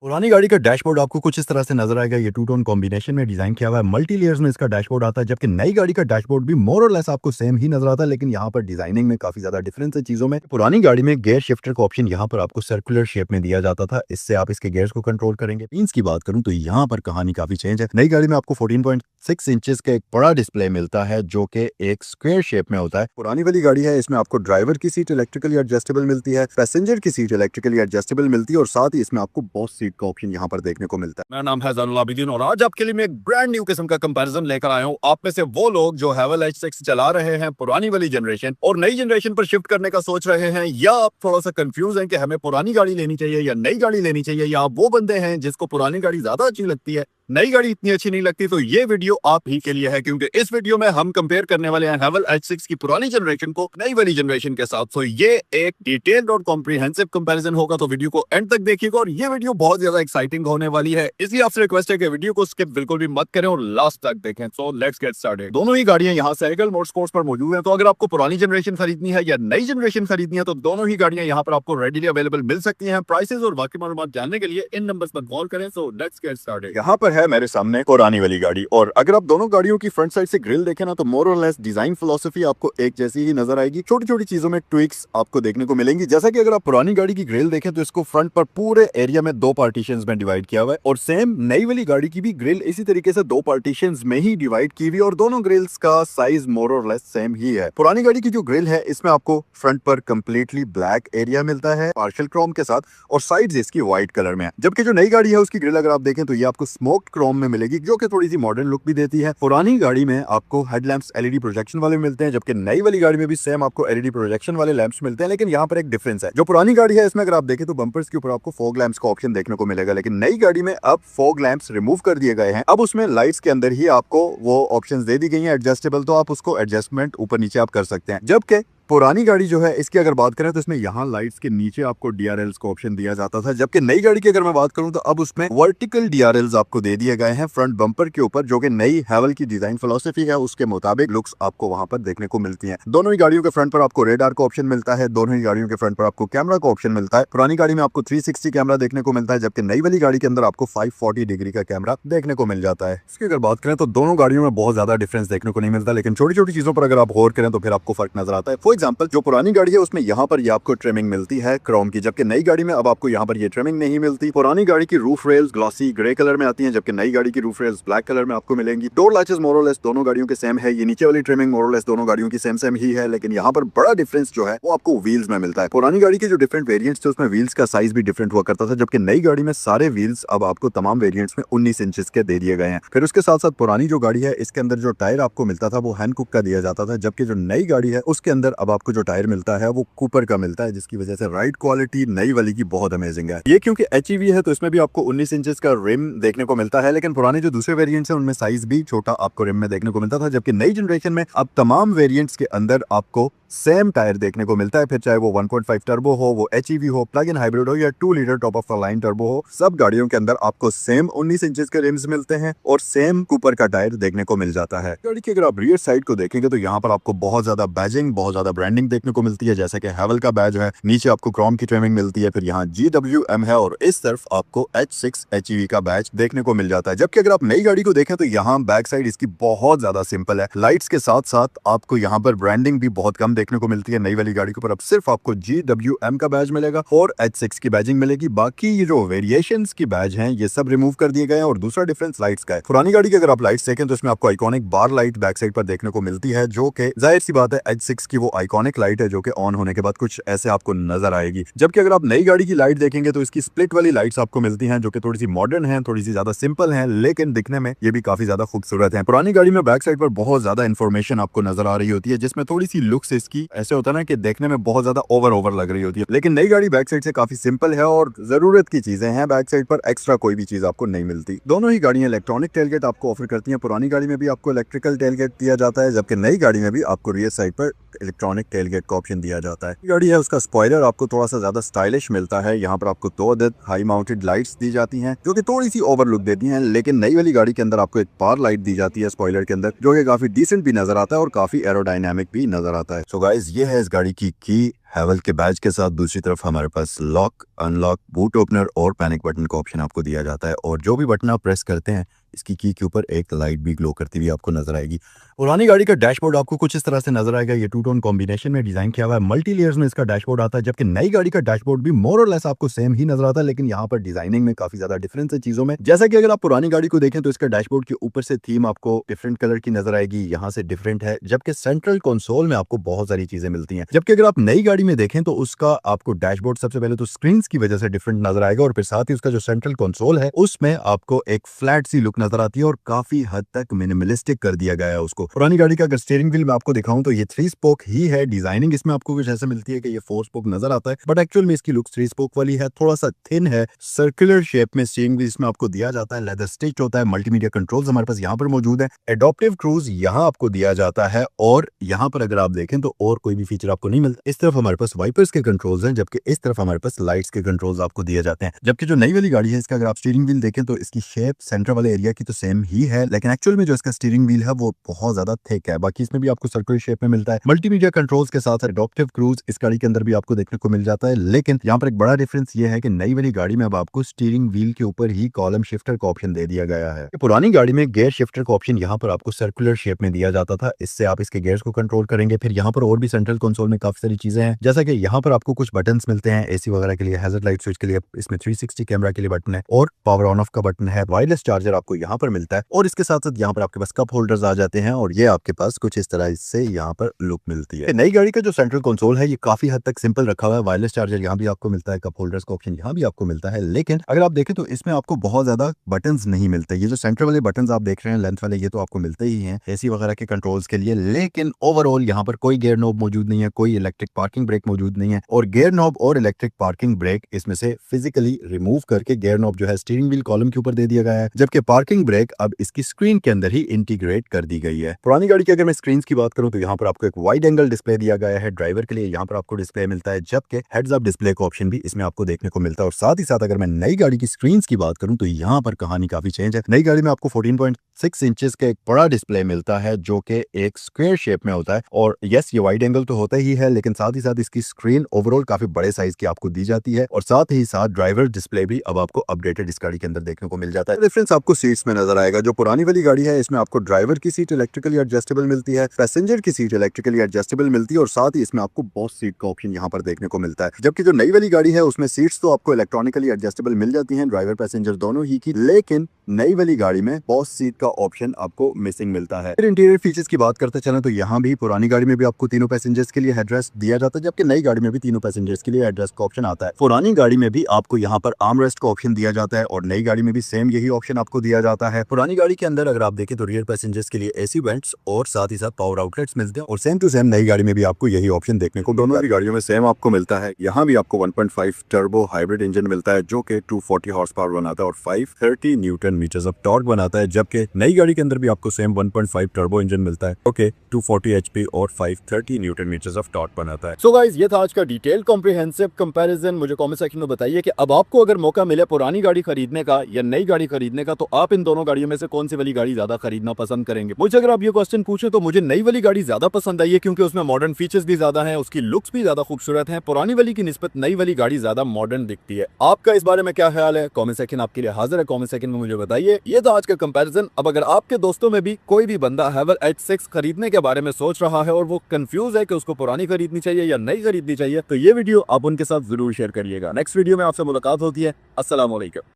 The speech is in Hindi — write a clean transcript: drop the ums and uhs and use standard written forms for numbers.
पुरानी गाड़ी का डैशबोर्ड आपको कुछ इस तरह से नजर आएगा। ये टू टोन कॉम्बिनेशन में डिजाइन किया हुआ है, मल्टी लेयर्स में इसका डैशबोर्ड आता है। जबकि नई गाड़ी का डैशबोर्ड भी मोर और लेस आपको सेम ही नजर आता है, लेकिन यहाँ पर डिजाइनिंग में काफी ज्यादा डिफरेंस है चीजों में। पुरानी गाड़ी में गियर शिफ्टर का ऑप्शन यहाँ पर आपको सर्कुलर शेप में दिया जाता था, इससे आप इसके गियर्स को कंट्रोल करेंगे। पिन्स की बात करूं तो यहाँ पर कहानी काफी चेंज है। नई गाड़ी में आपको 14.6 इंचेस का एक बड़ा डिस्प्ले मिलता है जो कि एक स्क्वायर शेप में होता है। पुरानी वाली गाड़ी है, इसमें आपको ड्राइवर की सीट इलेक्ट्रिकली एडजस्टेबल मिलती है, पैसेंजर की सीट इलेक्ट्रिकली एडजस्टेबल मिलती है और साथ ही इसमें आपको बॉस सीट का ऑप्शन यहाँ पर देखने को मिलता है। मेरा नाम है ज़ैनुल आबिदीन और आज आपके लिए मैं एक ब्रांड न्यू किस्म का कंपैरिजन लेकर आया हूँ। आप में से वो लोग जो हैवेल H6 चला रहे हैं पुरानी वाली जनरेशन और नई जनरेशन पर शिफ्ट करने का सोच रहे हैं, या आप थोड़ा सा कंफ्यूज हैं कि हमें पुरानी गाड़ी लेनी चाहिए या नई गाड़ी लेनी चाहिए, या आप वो बंदे हैं जिसको पुरानी गाड़ी ज्यादा अच्छी लगती है, नई गाड़ी इतनी अच्छी नहीं लगती, तो ये वीडियो आप ही के लिए है। क्योंकि इस वीडियो में हम कंपेयर करने वाले हैं हैवेल H6 की पुरानी जनरेशन को नई वाली जनरेशन के साथ। तो ये एक डिटेल्ड और कॉम्प्रिहेंसिव कंपैरिजन होगा, तो वीडियो को एंड तक देखिएगा और ये वीडियो बहुत ज्यादा एक्साइटिंग होने वाली है। इसलिए आपसे रिक्वेस्ट है कि वीडियो को स्किप बिल्कुल भी मत करें और लास्ट तक देखें। So let's get started. दोनों ही गाड़ियां यहाँ साइकिल मोटरस्पोर्ट्स पर मौजूद हैं, तो अगर आपको पुरानी जनरेशन खरीदनी है या नई जनरेशन खरीदनी है तो दोनों ही गाड़ियां यहाँ पर आपको रेडीली अवेलेबल मिल सकती हैं। प्राइसेस और बाकी मालूमात जानने के लिए इन नंबर्स पर कॉल करें। So let's get started. यहाँ पर है मेरे सामने पुरानी वाली गाड़ी, और अगर आप दोनों गाड़ियों की फ्रंट साइड से ग्रिल देखें ना तो मोर और लेस डिजाइन फिलॉसफी आपको एक जैसी ही नजर आएगी। छोटी छोटी चीजों में ट्विक्स आपको देखने को मिलेंगी। जैसा कि अगर आप पुरानी गाड़ी की ग्रिल देखें तो इसको फ्रंट पर पूरे एरिया में दो पार्टीशंस में डिवाइड किया हुआ है, और सेम नई वाली गाड़ी की भी ग्रिल इसी तरीके से दो पार्टीशंस में ही डिवाइड की हुई, और दोनों ग्रिल्स का साइज मोर और लेस सेम ही है। पुरानी गाड़ी की जो ग्रिल है इसमें आपको फ्रंट पर कंप्लीटली ब्लैक एरिया मिलता है पार्शियल क्रोम के साथ, और साइड्स इसकी व्हाइट कलर में है। जबकि जो नई गाड़ी है उसकी ग्रिल अगर आप देखें तो ये आपको स्मोक्ड क्रोम में मिलेगी, जो कि थोड़ी सी मॉडर्न लुक भी देती है। पुरानी गाड़ी में आपको हेडलैम्प्स एलईडी प्रोजेक्शन वाले मिलते हैं, जबकि नई वाली गाड़ी में भी सेम आपको एलईडी प्रोजेक्शन वाले लैंप्स मिलते हैं। लेकिन यहाँ पर एक डिफरेंस है, जो पुरानी गाड़ी है इसमें अगर आप देखें तो बम्पर्स के ऊपर आपको फॉग लैंप्स का ऑप्शन देखने को मिलेगा, लेकिन नई गाड़ी में अब फॉग लैंप्स रिमूव कर दिए गए हैं। अब उसमें लाइट्स के अंदर ही आपको वो ऑप्शंस दे दी गई हैं एडजस्टेबल, तो आप उसको एडजस्टमेंट ऊपर नीचे आप कर सकते हैं। जबकि पुरानी गाड़ी जो है इसकी अगर बात करें तो इसमें यहाँ लाइट्स के नीचे आपको डीआरएल्स का ऑप्शन दिया जाता था, जबकि नई गाड़ी की अगर मैं बात करूं तो अब उसमें वर्टिकल डीआरएल्स आपको दे दिए गए हैं फ्रंट बम्पर के ऊपर, जो कि नई हैवेल की डिजाइन फिलॉसफी है उसके मुताबिक लुक्स आपको वहां पर देखने को मिलती हैं। दोनों ही गाड़ियों के फ्रंट पर आपको रेडार का ऑप्शन मिलता है, दोनों ही गाड़ियों के फ्रंट पर आपको कैमरा का ऑप्शन मिलता है। पुरानी गाड़ी में आपको 360 कैमरा देखने को मिलता है, जबकि नई वाली गाड़ी के अंदर आपको 540 डिग्री का कैमरा देखने को मिल जाता है। इसकी अगर बात करें तो दोनों गाड़ियों में बहुत ज्यादा डिफरेंस देखने को नहीं मिलता, लेकिन छोटी छोटी चीजों पर अगर आप गौर करें तो फिर आपको फर्क नजर आता है। फॉर एग्जाम्पल जो पुरानी गाड़ी है उसमें यहाँ पर ये आपको ट्रिमिंग मिलती है क्रोम की, जबकि नई गाड़ी में अब आपको यहाँ पर ये ट्रिमिंग नहीं मिलती। पुरानी गाड़ी की roof rails glossy grey colour में आती हैं, जबकि नई गाड़ी की रूफ रेल्स ब्लैक कलर में आपको मिलेंगी। डोर लैचेस मोर और लेस दोनों गाड़ियों के सेम है, ये नीचे वाली ट्रिमिंग मोर और लेस दोनों गाड़ियों की सेम ही है, लेकिन यहाँ पर बड़ा डिफरेंस जो है वो आपको व्हील्स में मिलता है। पुरानी गाड़ी के जो डिफरेंट वेरिएंट्स थे उसमें व्हील्स का साइज भी डिफरेंट हुआ करता था, जबकि नई गाड़ी में सारे व्हील्स अब आपको तमाम वेरिएंट्स में 19 इंचेस के दे दिए गए हैं। फिर उसके साथ साथ पुरानी जो गाड़ी है इसके अंदर जो टायर आपको मिलता था वो हैंडकुक का दिया जाता था, जबकि जो नई गाड़ी है उसके अंदर अब आपको जो टायर मिलता है वो कूपर का मिलता है, जिसकी वजह से राइड क्वालिटी नई वाली की बहुत अमेजिंग है। ये क्योंकि एचईवी है तो इसमें भी आपको 19 इंचेस का रिम देखने को मिलता है, लेकिन पुराने जो दूसरे वेरिएंट्स हैं उनमें साइज भी छोटा आपको रिम में देखने को मिलता था, जबकि नई जनरेशन में अब तमाम वेरिएंट्स के अंदर आपको सेम टायर देखने को मिलता है। फिर चाहे वो 1.5 टर्बो हो, वो एचईवी हो, प्लग इन हाइब्रिड हो या 2 litre top of the line turbo हो, सब गाड़ियों के अंदर आपको सेम 19 इंचेस के रिम्स मिलते हैं और सेम कूपर का टायर देखने को मिल जाता है। गाड़ी की अगर आप रियर साइड को देखेंगे तो यहाँ पर आपको बहुत ज्यादा बैजिंग, बहुत ज्यादा ब्रांडिंग देखने को मिलती है, जैसे कि हैवेल का बैज है, नीचे आपको क्रोम की ट्रिमिंग मिलती है, फिर यहाँ GWM है और इस तरफ आपको H6 HEV का बैज देखने को मिल जाता है। जबकि अगर आप नई गाड़ी को देखें तो यहाँ बैक साइड इसकी बहुत ज्यादा सिंपल है, लाइट्स के साथ साथ आपको यहाँ पर ब्रांडिंग भी बहुत कम देखने को मिलती है। नई वाली गाड़ी के ऊपर अब सिर्फ आपको GWM का बैज मिलेगा और H6 की बैजिंग मिलेगी, बाकी ये जो वेरिएशंस की बैज हैं ये सब रिमूव कर दिए गए हैं। और दूसरा डिफरेंस लाइट्स का है, पुरानी गाड़ी की अगर आप लाइट्स देखें तो इसमें आपको आइकॉनिक बार लाइट बैक साइड पर देखने को मिलती है, जो कि जाहिर सी बात है H6 की वो आइकॉनिक लाइट है जो कि ऑन होने के बाद कुछ ऐसे आपको नजर आएगी। जबकि अगर आप नई गाड़ी की लाइट देखेंगे तो इसकी स्प्लिट वाली लाइट्स आपको मिलती हैं, जो कि थोड़ी सी मॉडर्न है, थोड़ी सी ज्यादा सिंपल है, लेकिन दिखने में ये भी काफी ज्यादा खूबसूरत है। पुरानी गाड़ी में बैक साइड पर बहुत ज्यादा इन्फॉर्मेशन आपको नजर आ रही होती है, जिसमें थोड़ी सी लुक्स इसकी ऐसे होता है ना कि देखने में बहुत ज्यादा ओवर लग रही होती है, लेकिन नई गाड़ी बैक साइड से काफी सिंपल है और जरूरत की चीजें हैं बैक साइड पर, एक्स्ट्रा कोई भी चीज आपको नहीं मिलती। दोनों ही गाड़ियां इलेक्ट्रॉनिक टेलगेट आपको ऑफर करती हैं। पुरानी गाड़ी में भी आपको इलेक्ट्रिकल टेलगेट दिया जाता है, जबकि नई गाड़ी में भी आपको रियर साइड पर इलेक्ट्रॉनिक टेलगेट का ऑप्शन दिया जाता है। गाड़ी है उसका स्पॉइलर आपको थोड़ा सा ज्यादा स्टाइलिश मिलता है, यहाँ पर आपको 2 अदद हाई माउंटेड लाइट्स दी जाती हैं जो कि थोड़ी सी ओवर लुक देती हैं, लेकिन नई वाली गाड़ी के अंदर आपको एक पार लाइट दी जाती है स्पॉइलर के अंदर, जो कि काफी डिसेंट भी नजर आता है और काफी एरोडायनामिक भी नजर आता है। सो गाइस ये है इस गाड़ी की हैवल के बैज के साथ दूसरी तरफ हमारे पास लॉक, अनलॉक, बूट ओपनर और पैनिक बटन का ऑप्शन आपको दिया जाता है। और जो भी बटन आप प्रेस करते हैं इसकी की के ऊपर एक लाइट भी ग्लो करती हुई आपको नजर आएगी। पुरानी गाड़ी का डैशबोर्ड आपको कुछ इस तरह से नजर आएगा। ये टू टोन कॉम्बिनेशन में डिजाइन किया हुआ है, मल्टी लेयर्स में इसका डैशबोर्ड आता है, जबकि नई गाड़ी का डैशबोर्ड भी मोर और लेस आपको सेम ही नजर आता है, लेकिन यहाँ पर डिजाइनिंग में काफी ज्यादा डिफरेंस है चीजों में। जैसा कि अगर आप पुरानी गाड़ी को देखें तो इसका डैशबोर्ड के ऊपर से थीम आपको डिफरेंट कलर की नजर आएगी, यहाँ से डिफरेंट है, जबकि सेंट्रल कंसोल में आपको बहुत सारी चीजें मिलती हैं। जबकि अगर आप नई गाड़ी में देखें तो उसका आपको डैशबोर्ड सबसे पहले तो स्क्रीन की वजह से डिफरेंट नजर आएगा, और फिर साथ ही उसका जो सेंट्रल कंसोल है उसमें आपको एक फ्लैट सी लुक नजर आती है और काफी हद तक मिनिमलिस्टिक कर दिया गया है उसको। पुरानी गाड़ी का अगर स्टीयरिंग व्हील मैं आपको दिखाऊं तो ये 3 स्पोक ही है। डिजाइनिंग इसमें आपको कुछ ऐसे मिलती है कि ये 4 स्पोक नजर आता है, बट एक्चुअल में इसकी लुक 3 स्पोक वाली है, थोड़ा सा थिन है। सर्कुलर शेप में स्टीयरिंग व्हील इसमें आपको दिया जाता है, लेदर स्टिच होता है, मल्टीमीडिया कंट्रोल्स हमारे पास यहाँ पर मौजूद है, एडॉप्टिव क्रूज यहाँ आपको दिया जाता है, और यहाँ पर अगर आप देखें तो और कोई भी फीचर आपको नहीं मिलता। इस तरफ हमारे पास वाइपर्स के कंट्रोल्स हैं, जबकि इस तरफ हमारे पास लाइट्स के कंट्रोल्स आपको दिए जाते हैं। जबकि जो नई वाली गाड़ी है इसका अगर आप स्टीयरिंग व्हील देखें तो इसकी शेप सेंटर वाले एरिया की तो सेम ही है, लेकिन एक्चुअल में जो इसका स्टीयरिंग व्हील है वो बहुत ज्यादा थिक है। बाकी इसमें भी आपको सर्कुलर शेप में मिलता है, मल्टीमीडिया कंट्रोल्स के साथ एडॉप्टिव क्रूज इस गाड़ी के अंदर भी आपको देखने को मिल जाता है। लेकिन यहाँ पर एक बड़ा डिफरेंस ये है कि नई वाली गाड़ी में अब आपको स्टीयरिंग व्हील के ऊपर ही कॉलम शिफ्टर का ऑप्शन दे दिया गया है। पुरानी गाड़ी में गियर शिफ्टर का ऑप्शन यहाँ पर आपको सर्कुलर शेप में दिया जाता था, इससे आप इसके गियर्स को कंट्रोल करेंगे। फिर यहाँ पर और भी सेंट्रल कंसोल में काफी सारी चीजें हैं, जैसा कि यहाँ पर आपको कुछ बटन्स मिलते हैं एसी वगैरह के लिए, हैजर्ड लाइट स्विच के लिए, इसमें 360 कैमरा के लिए बटन है, और पावर ऑन ऑफ का बटन है, वायरलेस चार्जर आपको यहाँ पर मिलता है, और इसके साथ साथ यहाँ पर आपके पास कप होल्डर्स आ जाते हैं, और ये आपके पास कुछ इस तरह से यहाँ पर लुक मिलती है। नई गाड़ी का जो सेंट्रल कंसोल है ये काफी हद तक सिंपल रखा हुआ है, वायरलेस चार्जर यहाँ भी आपको मिलता है, कप होल्डर्स का ऑप्शन यहाँ भी आपको मिलता है, लेकिन अगर आप देखें तो इसमें आपको बहुत ज्यादा बटन्स नहीं मिलते। ये जो सेंटर वाले बटन्स आप देख रहे हैं लेंथ वाले, ये तो आपको मिलते ही हैं एसी वगैरह के कंट्रोल्स के लिए, लेकिन ओवरऑल यहाँ पर कोई गियर नॉब मौजूद नहीं है, कोई इलेक्ट्रिक पार्किंग ब्रेक मौजूद नहीं है, और गियर नॉब और इलेक्ट्रिक पार्किंग ब्रेक इसमें से फिजिकली रिमूव करके गियर नॉब जो है स्टीयरिंग व्हील कॉलम के ऊपर दे दिया गया है, जबकि पार्किंग ब्रेक अब इसकी स्क्रीन के अंदर ही इंटीग्रेट कर दी गई है। पुरानी गाड़ी की अगर मैं स्क्रीन की बात करूं तो यहाँ पर आपको एक वाइड एंगल डिस्प्ले दिया गया है ड्राइवर के लिए, यहाँ पर आपको डिस्प्ले मिलता है, जबकि हेड्स अप डिस्प्ले का ऑप्शन भी इसमें आपको देखने को मिलता है। और साथ ही साथ अगर मैं नई गाड़ी की स्क्रीन की बात करूं तो यहाँ पर कहानी काफी चेंज है। नई गाड़ी में आपको 14.6 इंचेस का एक बड़ा डिस्प्ले मिलता है जो कि एक स्क्वायर शेप में होता है, और यस ये वाइड एंगल तो होता ही है, लेकिन साथ ही साथ इसकी स्क्रीन ओवरऑल काफी बड़े साइज की आपको दी जाती है, और साथ ही साथ ड्राइवर डिस्प्ले भी अब आपको अपडेटेड इस गाड़ी के अंदर देखने को मिल जाता है। डिफरेंस आपको सीट्स में नजर आएगा। जो पुरानी वाली गाड़ी है इसमें आपको ड्राइवर की सीट इलेक्ट्रिकली एडजस्टेबल मिलती है, पैसेंजर की सीट इलेक्ट्रिकली एडजस्टेबल मिलती है, और साथ ही इसमें आपको बॉस सीट का ऑप्शन यहाँ पर देखने को मिलता है। जबकि जो नई वाली गाड़ी है उसमें सीट्स तो आपको इलेक्ट्रॉनिकली एडजस्टेबल मिल जाती हैं, ड्राइवर पैसेंजर दोनों ही की, लेकिन नई वाली गाड़ी में बॉस सीट का ऑप्शन आपको मिसिंग मिलता है। फिर इंटीरियर फीचर्स की बात करते चलें तो यहाँ भी पुरानी गाड़ी में भी आपको तीनों पैसेंजर्स के लिए हेडरेस्ट दिया जाता है, जबकि नई गाड़ी में भी तीनों पैसेंजर्स के लिए हेडरेस्ट का ऑप्शन आता है। पुरानी गाड़ी में भी आपको यहाँ पर आर्म रेस्ट का ऑप्शन दिया जाता है, और नई गाड़ी में भी सेम यही ऑप्शन आपको दिया जाता है। पुरानी गाड़ी के अंदर अगर आप देखें तो रियर पैसेंजर्स के लिए एसी वेंट्स और साथ ही साथ पावर आउटलेट्स मिलते हैं, और सेम टू सेम नई गाड़ी में भी आपको यही ऑप्शन देखने को दोनों ही गाड़ियों में सेम आपको मिलता है। यहाँ भी आपको 1.5 टर्बो हाइब्रिड इंजन मिलता है जो कि 240 हॉर्स पावर बनाता है और 530 न्यूटन मीटर्स ऑफ टॉर्क बनाता है, जबकि नई गाड़ी के अंदर भी आपको सेम 1.5 टर्बो इंजन मिलता है ओके 240 एचपी और 530 न्यूटन मीटर्स ऑफ टॉर्क बनाता है। सो गाइस ये था आज का डिटेल कॉम्प्रिहेंसिव कंपैरिजन। मुझे कमेंट सेक्शन में बताइए कि अब आपको अगर मौका मिले पुरानी गाड़ी खरीदने का या नई गाड़ी खरीदने का, तो आप इन दोनों गाड़ियों में से कौन सी वाली गाड़ी ज्यादा खरीदना पसंद करेंगे। मुझे अगर आप ये क्वेश्चन पूछे तो मुझे नई वाली गाड़ी ज्यादा पसंद आई है, क्योंकि उसमें मॉडर्न फीचर्स भी ज्यादा हैं, उसकी लुक्स भी ज्यादा खूबसूरत हैं। पुरानी वाली की निस्बत नई वाली गाड़ी ज्यादा मॉडर्न दिखती है। आपका इस बारे में क्या ख्याल है? कमेंट सेक्शन आपके लिए हाजिर है, कमेंट सेक्शन में मुझे बताइए। ये था आज का कंपैरिजन। अब अगर आपके दोस्तों में भी कोई भी बंदा हैवल H6 खरीदने के बारे में सोच रहा है और वो कंफ्यूज है कि उसको पुरानी खरीदनी चाहिए या नई खरीदनी चाहिए, तो ये वीडियो आप उनके साथ जरूर शेयर करिएगा। नेक्स्ट वीडियो में आपसे मुलाकात होती है। अस्सलाम वालेकुम।